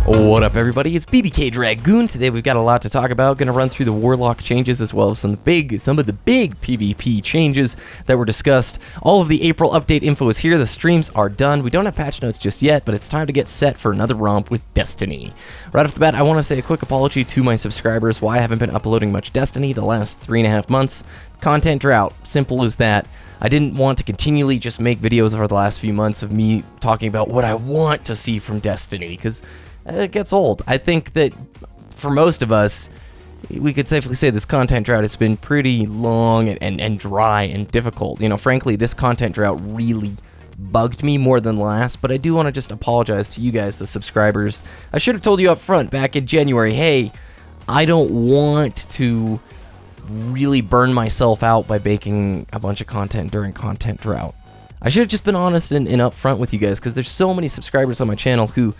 What up, everybody? It's BBKDRAGOON. Today we've got a lot to talk about. Going to run through the Warlock changes as well as some of the big PvP changes that were discussed. All of the April update info is here. The streams are done. We don't have patch notes just yet, but it's time to get set for another romp with Destiny. Right off the bat, I want to say a quick apology to my subscribers why I haven't been uploading much Destiny the last 3.5 months. Content drought. Simple as that. I didn't want to continually just make videos over the last few months of me talking about what I want to see from Destiny, because it gets old. I think that for most of us, we could safely say this content drought has been pretty long and dry and difficult. You know, frankly, this content drought really bugged me more than last, but I do want to just apologize to you guys, the subscribers. I should have told you up front back in January, hey, I don't want to really burn myself out by making a bunch of content during content drought. I should have just been honest and upfront with you guys, because there's so many subscribers on my channel who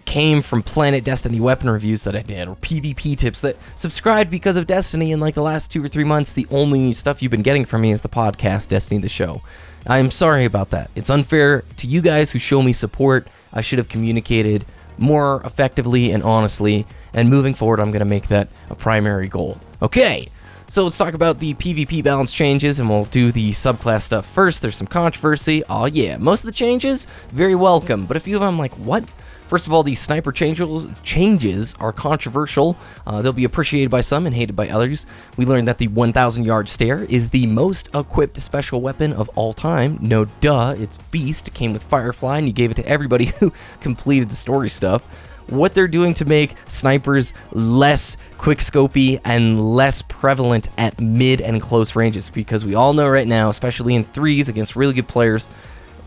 came from Planet Destiny weapon reviews that I did, or PvP tips, that subscribed because of Destiny. In like the last 2 or 3 months, the only stuff you've been getting from me is the podcast, Destiny the Show. I'm sorry about that. It's unfair to you guys who show me support. I should have communicated more effectively and honestly, and moving forward, I'm going to make that a primary goal. Okay, so let's talk about the PvP balance changes, and we'll do the subclass stuff first. There's some controversy. Oh yeah, most of the changes, very welcome, but a few of them I'm like, what? First of all, these sniper changes are controversial. They'll be appreciated by some and hated by others. We learned that the 1,000-yard stare is the most equipped special weapon of all time. No duh, it's beast. It came with Firefly, and you gave it to everybody who completed the story stuff. What they're doing to make snipers less quickscopy and less prevalent at mid and close ranges, because we all know right now, especially in threes against really good players,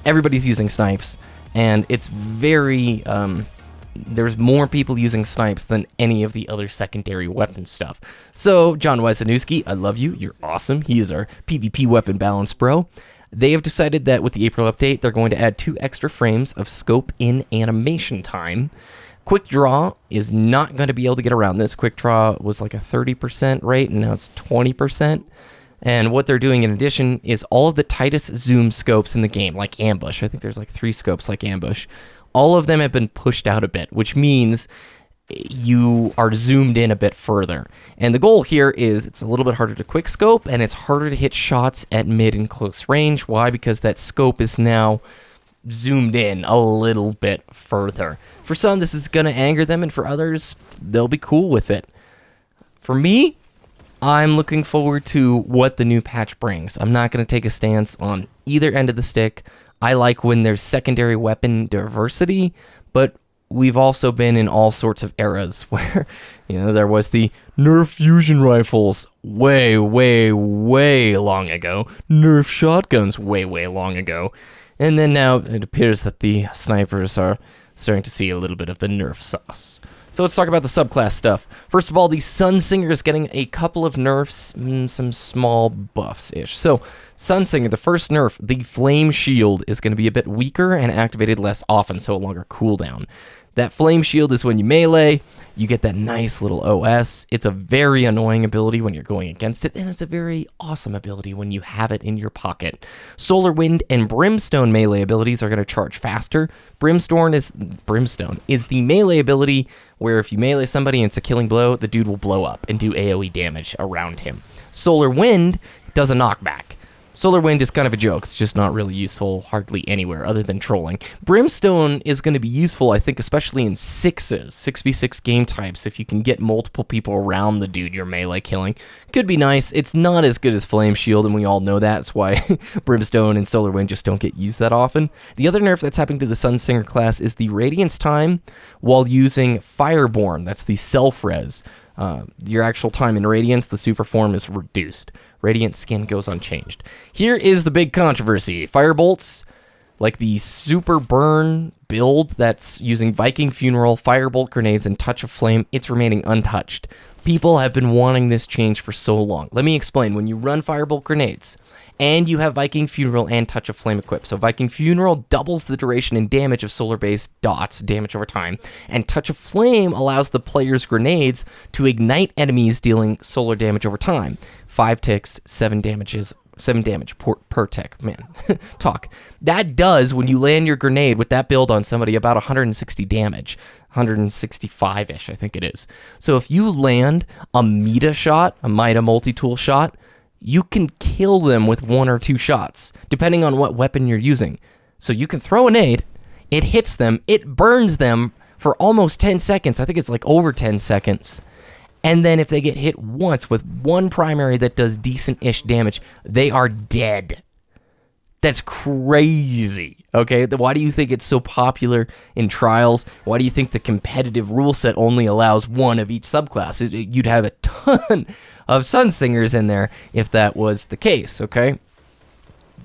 everybody's using snipes. And it's very, there's more people using snipes than any of the other secondary weapon stuff. So, John Wysanowski, I love you. You're awesome. He is our PvP weapon balance bro. They have decided that with the April update, they're going to add 2 extra frames of scope in animation time. Quick Draw is not going to be able to get around this. Quick Draw was like a 30% rate, and now it's 20%. And what they're doing in addition is all of the tightest zoom scopes in the game, like Ambush. I think there's like 3 scopes like Ambush. All of them have been pushed out a bit, which means you are zoomed in a bit further. And the goal here is it's a little bit harder to quick scope, and it's harder to hit shots at mid and close range. Why? Because that scope is now zoomed in a little bit further. For some, this is going to anger them, and for others, they'll be cool with it. For me, I'm looking forward to what the new patch brings. I'm not going to take a stance on either end of the stick. I like when there's secondary weapon diversity, but we've also been in all sorts of eras where, you know, there was the Nerf fusion rifles way long ago, Nerf shotguns way long ago, and then now it appears that the snipers are starting to see a little bit of the Nerf sauce. So let's talk about the subclass stuff. First of all, the Sunsinger is getting a couple of nerfs, some small buffs-ish. So, Sunsinger, the first nerf, the Flame Shield is going to be a bit weaker and activated less often, so a longer cooldown. That Flame Shield is when you melee, you get that nice little OS. It's a very annoying ability when you're going against it, and it's a very awesome ability when you have it in your pocket. Solar Wind and Brimstone melee abilities are going to charge faster. Brimstone is the melee ability where if you melee somebody and it's a killing blow, the dude will blow up and do AoE damage around him. Solar Wind does a knockback. Solar Wind is kind of a joke. It's just not really useful hardly anywhere other than trolling. Brimstone is going to be useful, I think, especially in 6v6 game types, if you can get multiple people around the dude you're melee killing. Could be nice. It's not as good as Flame Shield, and we all know that. That's why Brimstone and Solar Wind just don't get used that often. The other nerf that's happening to the Sunsinger class is the Radiance time while using Fireborn. That's the self-res. Your actual time in Radiance, the super form, is reduced. Radiant skin goes unchanged. Here is the big controversy. Firebolts, like the super burn build that's using Viking Funeral, Firebolt grenades, and Touch of Flame, it's remaining untouched. People have been wanting this change for so long. Let me explain. When you run Firebolt grenades, and you have Viking Funeral and Touch of Flame equipped. So Viking Funeral doubles the duration and damage of solar-based dots, damage over time, and Touch of Flame allows the player's grenades to ignite enemies dealing solar damage over time. 5 ticks, 7 7 damage per tick. Man, talk. That does, when you land your grenade with that build on somebody, about 160 damage. 165-ish, I think it is. So if you land a Mida shot, a Mida multi-tool shot, you can kill them with 1 or 2 shots, depending on what weapon you're using. So you can throw a nade, it hits them, it burns them for almost 10 seconds. I think it's like over 10 seconds. And then if they get hit once with one primary that does decent-ish damage, they are dead. That's crazy, okay? Why do you think it's so popular in trials? Why do you think the competitive rule set only allows 1 of each subclass? You'd have a ton of Sunsingers in there if that was the case, okay?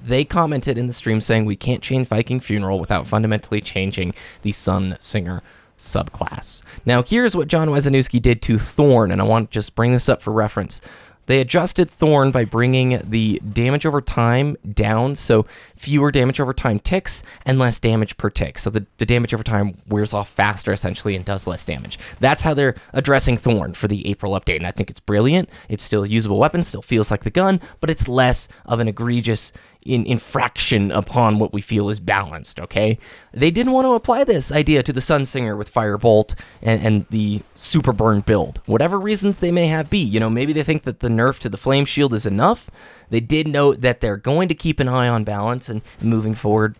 They commented in the stream saying we can't change Viking Funeral without fundamentally changing the Sunsinger subclass. Now, here's what John Wesanowski did to Thorn, and I want to just bring this up for reference. They adjusted Thorn by bringing the damage over time down, so fewer damage over time ticks and less damage per tick. So the damage over time wears off faster, essentially, and does less damage. That's how they're addressing Thorn for the April update, and I think it's brilliant. It's still a usable weapon, still feels like the gun, but it's less of an egregious infraction upon what we feel is balanced, okay? They didn't want to apply this idea to the Sunsinger with Firebolt and the Super Burn build. Whatever reasons they may have be, you know, maybe they think that the nerf to the Flame Shield is enough. They did note that they're going to keep an eye on balance, and moving forward,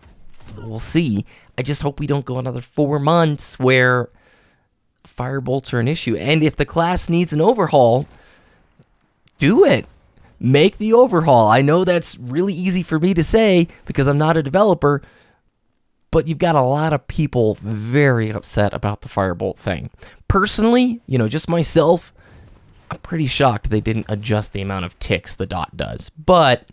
we'll see. I just hope we don't go another 4 months where Firebolts are an issue. And if the class needs an overhaul, do it. Make the overhaul. I know that's really easy for me to say because I'm not a developer, but you've got a lot of people very upset about the Firebolt thing. Personally, you know, just myself, I'm pretty shocked they didn't adjust the amount of ticks the dot does. But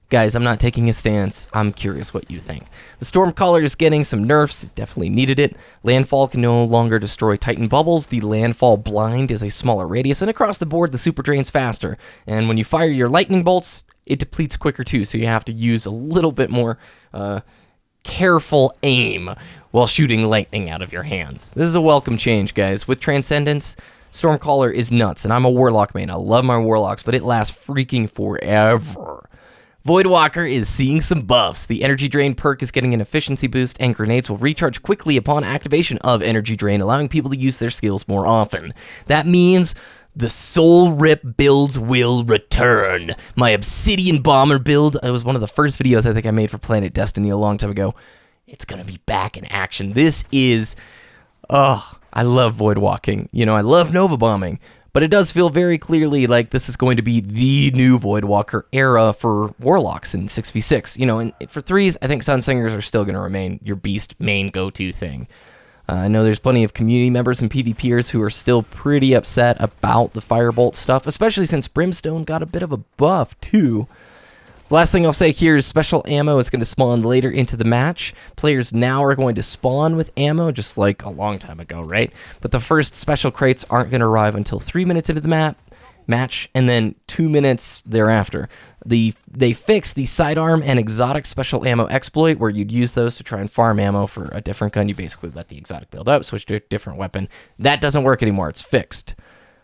guys, I'm not taking a stance. I'm curious what you think. The Stormcaller is getting some nerfs. It definitely needed it. Landfall can no longer destroy Titan bubbles. The Landfall blind is a smaller radius, and across the board, the super drains faster. And when you fire your lightning bolts, it depletes quicker too, so you have to use a little bit more careful aim while shooting lightning out of your hands. This is a welcome change, guys. With Transcendence, Stormcaller is nuts, and I'm a Warlock main. I love my Warlocks, but it lasts freaking forever. Voidwalker is seeing some buffs. The Energy Drain perk is getting an efficiency boost, and grenades will recharge quickly upon activation of Energy Drain, allowing people to use their skills more often. That means the Soul Rip builds will return. My Obsidian Bomber build, it was one of the first videos I think I made for Planet Destiny a long time ago. It's going to be back in action. This is, I love Voidwalking. You know, I love Nova Bombing. But it does feel very clearly like this is going to be the new Voidwalker era for Warlocks in 6v6. You know, and for 3s, I think Sunsingers are still going to remain your beast main go-to thing. I know there's plenty of community members and PvPers who are still pretty upset about the Firebolt stuff, especially since Brimstone got a bit of a buff, too. The last thing I'll say here is special ammo is going to spawn later into the match. Players now are going to spawn with ammo, just like a long time ago, right? But the first special crates aren't going to arrive until 3 minutes into the match, and then 2 minutes thereafter. They fixed the sidearm and exotic special ammo exploit, where you'd use those to try and farm ammo for a different gun. You basically let the exotic build up, switch to a different weapon. That doesn't work anymore. It's fixed.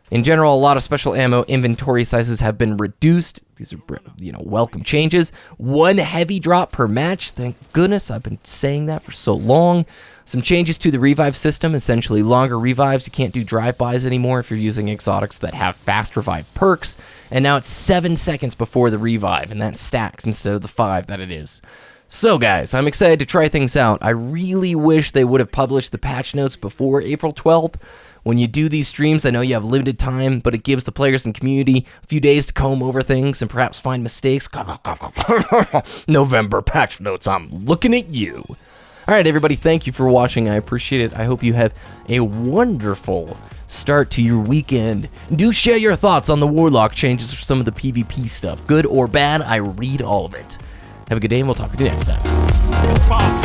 In general, a lot of special ammo inventory sizes have been reduced. These are, you know, welcome changes. 1 heavy drop per match. Thank goodness. I've been saying that for so long. Some changes to the revive system, essentially longer revives. You can't do drive-bys anymore if you're using exotics that have fast revive perks. And now it's 7 seconds before the revive, and that stacks instead of the 5 that it is. So guys, I'm excited to try things out. I really wish they would have published the patch notes before April 12th. When you do these streams, I know you have limited time, but it gives the players and community a few days to comb over things and perhaps find mistakes. November patch notes, I'm looking at you. All right, everybody, thank you for watching. I appreciate it. I hope you have a wonderful start to your weekend. Do share your thoughts on the Warlock changes or some of the PvP stuff. Good or bad, I read all of it. Have a good day, and we'll talk with you next time.